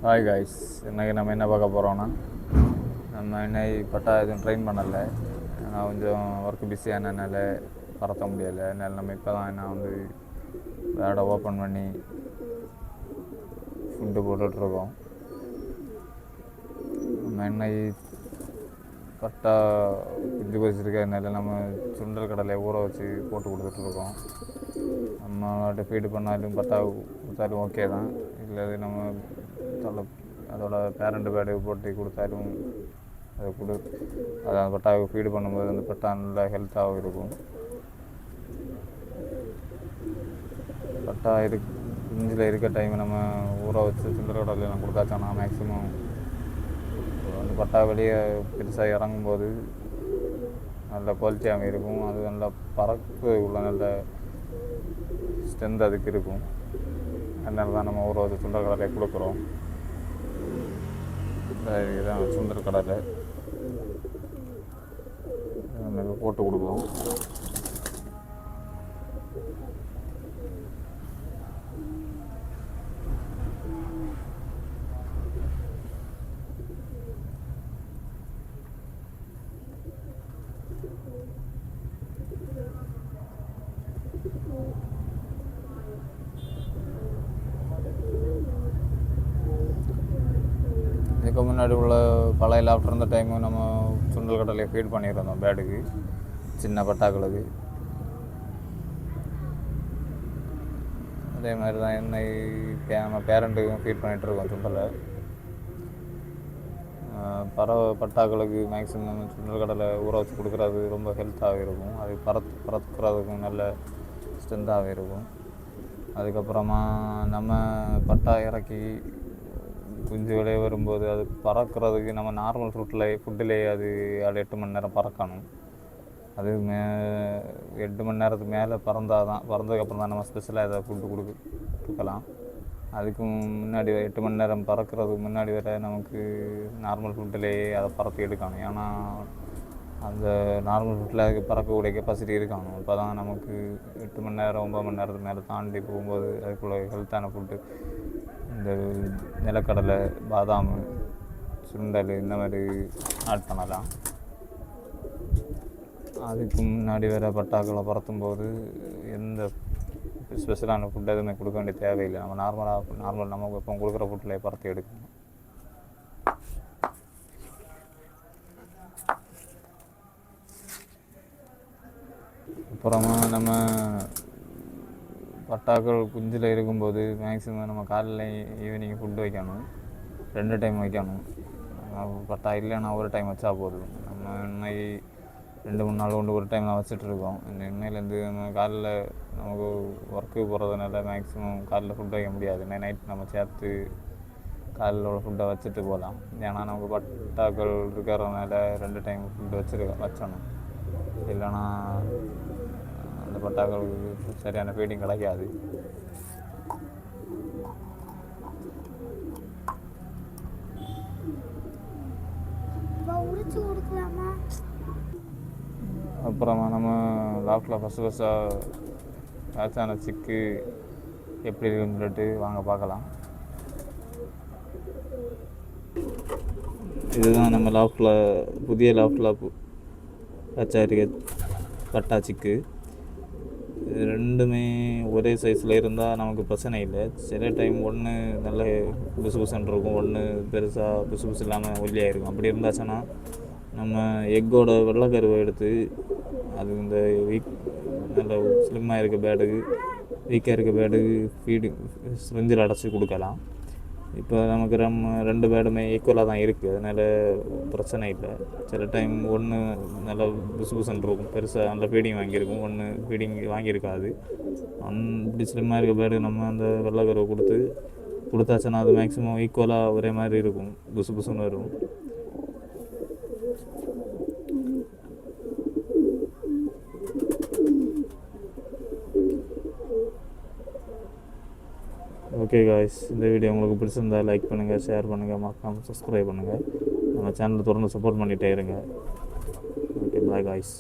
Hi guys, இன்றைக்கி நம்ம என்ன பார்க்க போகிறோன்னா, நம்ம இன்னைக்கு பட்டா எதுவும் ட்ரெயின் பண்ணலை. நான் கொஞ்சம் ஒர்க்கு பிஸியானதுனால பறக்க முடியலை. அதனால் நம்ம இப்போ தான் நான் வேடை ஓப்பன் பண்ணி ஃபுட்டு போட்டுட்ருக்கோம். நம்ம இன்னைக்கு பட்டா குஞ்சு பொரிச்சிருக்கிறதுனால நம்ம சுண்டல் கடலை ஊற வச்சு போட்டு கொடுத்துட்ருக்கோம். நம்மள்ட்ட ஃபீடு பண்ணாலும் பட்டா கொடுத்தாலும் ஓகே தான். இல்லை நம்ம அதோட பேரண்ட் பேடு போட்டு கொடுத்தாலும் அதை அதை அந்த பட்டாவுக்கு ஃபீடு பண்ணும்போது அந்த பட்டா நல்லா ஹெல்த்தாகவும் இருக்கும். பட்டா குஞ்சில் இருக்க டைம் நம்ம ஊற வச்சு சுண்டல் கடலையெல்லாம் கொடுத்தாச்சோன்னா மேக்ஸிமம் அந்த பட்டா வெளியே பெருசாக இறங்கும்போது நல்ல குவாலிட்டியாகவும் இருக்கும். அது நல்லா பறக்கு உள்ள நல்ல ஸ்ட்ரென்த் அதுக்கு இருக்கும். அதனால தான் நம்ம ஊற வச்சு சுண்டல் கடலையை கொடுக்குறோம். இதுதான் சுண்டல் கடலை போட்டு கொடுக்குறோம். இதுக்கு முன்னாடி உள்ள பழைய லாப்டர் இருந்த டைமு நம்ம சுண்டல் கடலையை ஃபீட் பண்ணியிருந்தோம் பேடுக்கு, சின்ன பட்டாக்களுக்கு. அதே மாதிரி தான் நம்ம பேரண்ட்டுக்கும் ஃபீட் பண்ணிகிட்ருக்கோம் சுண்டலை. பறவை பட்டாக்களுக்கு மேக்ஸிமம் நம்ம சுண்டல் கடலை ஊற வச்சு கொடுக்குறது ரொம்ப ஹெல்த்தாகவே இருக்கும். அது பறக்கிறதுக்கும் நல்ல ஸ்ட்ரென்த்தாகவே இருக்கும். அதுக்கப்புறமா நம்ம பட்டா இறக்கி குஞ்சு வெளியே வரும்போது அது பறக்கிறதுக்கு நம்ம நார்மல் ஃபுட்டிலேயே அது 8 மணி நேரம் பறக்கணும். அது 8 மணி நேரத்துக்கு மேலே பறந்ததுக்கப்புறம் தான் நம்ம ஸ்பெஷலாக எதாவது ஃபுட்டு கொடுக்கலாம். அதுக்கு முன்னாடி 8 மணி நேரம் பறக்கிறதுக்கு முன்னாடி வரை நமக்கு நார்மல் ஃபுட்டிலேயே அதை பறக்க எடுக்கணும். ஏன்னா அந்த நார்மல் ஃபுட்டில் அதுக்கு பறக்கக்கூடிய கெப்பாசிட்டி இருக்கணும். இப்போ தான் நமக்கு 8 மணி நேரம் 9 மணி நேரத்துக்கு மேலே தாண்டி போகும்போது அதுக்குள்ள ஹெல்த்தான ஃபுட்டு இந்த நிலக்கடலை, பாதாம், சுண்டல் இந்த மாதிரி ஆட் பண்ணலாம். அதுக்கு முன்னாடி வேறு பட்டாக்களை பறத்தும்போது எந்த ஸ்பெஷலான ஃபுட் எதுவுமே கொடுக்க வேண்டிய தேவையில்லை. நம்ம நார்மல் நம்ம இப்போ கொடுக்குற ஃபுட்டில் பறத்து எடுக்கணும். அப்புறமா நம்ம பட்டாக்கள் குஞ்சில் இருக்கும்போது மேக்ஸிமம் நம்ம காலையில் ஈவினிங் ஃபுட்டு வைக்கணும். 2 டைம் வைக்கணும். பட்டா இல்லைன்னா ஒரு டைம் வச்சா போதும். நம்ம இன்னைக்கு 2-3 நாள் கொண்டு ஒரு டைம் நான் வச்சிட்ருக்கோம். இன்னையிலேருந்து நம்ம காலையில் நமக்கு ஒர்க்கு போகிறதுனால மேக்ஸிமம் காலையில் ஃபுட் வைக்க முடியாது. நைட் நம்ம சேர்த்து காலையில் ஃபுட்டை வச்சுட்டு போகலாம். ஏன்னா நமக்கு பட்டாக்கள் இருக்கிறதுனால 2 டைம் ஃபுட்டு வச்சணும். இல்லைன்னா அந்த பட்டாக்களுக்கு சரியான ஃபீடிங் கிடைக்காது. அப்புறமா நம்ம லாஃப்டில் ஃபஸ்ட்டாக மேட்சான சிக்கு எப்படி இருக்குன்னு சொல்லிட்டு வாங்க பார்க்கலாம். இதுதான் நம்ம லாஃப்டில் புதிய லாஃப்டில் மேட்சாக இருக்க பட்டா சிக்கு. இது 2மே ஒரே சைஸில் இருந்தால் நமக்கு பிரச்சனை இல்லை. சில டைம் ஒன்று நல்ல புதுசு இருக்கும், ஒன்று பெருசாக புதுசு இல்லாமல் ஒல்லியாக இருக்கும். அப்படி இருந்தாச்சுன்னா நம்ம எக்கோட வெள்ளைக்கருவை எடுத்து அது இந்த நல்ல ஸ்லிம்மாக இருக்க பேடுக்கு, வீக்காக இருக்க பேடுக்கு சிரிஞ்சில் அடைச்சி கொடுக்கலாம். இப்போ நமக்கு 2 பேடுமே ஈக்குவலாக தான் இருக்குது, அதனால் பிரச்சனை இல்லை. சில டைம் ஒன்று நல்லா புசுன்னு இருக்கும், பெருசாக நல்ல ஃபீடிங் வாங்கியிருக்கும், ஒன்று ஃபீடிங் வாங்கியிருக்காது. இப்படி ஸ்லிம்மாக இருக்க பேடு நம்ம அந்த வெள்ளைக்கருவை கொடுத்தாச்சுன்னா அது மேக்ஸிமம் ஈக்குவலாக ஒரே மாதிரி இருக்கும், புசுன்னு வரும். ஓகே காய்ஸ், இந்த வீடியோ உங்களுக்கு பிடிச்சிருந்தா லைக் பண்ணுங்கள், ஷேர் பண்ணுங்கள், மறக்காமல் சப்ஸ்கிரைப் பண்ணுங்கள். நம்ம சேனலை தொடர்ந்து சப்போர்ட் பண்ணிகிட்டே இருங்க. Okay, bye guys.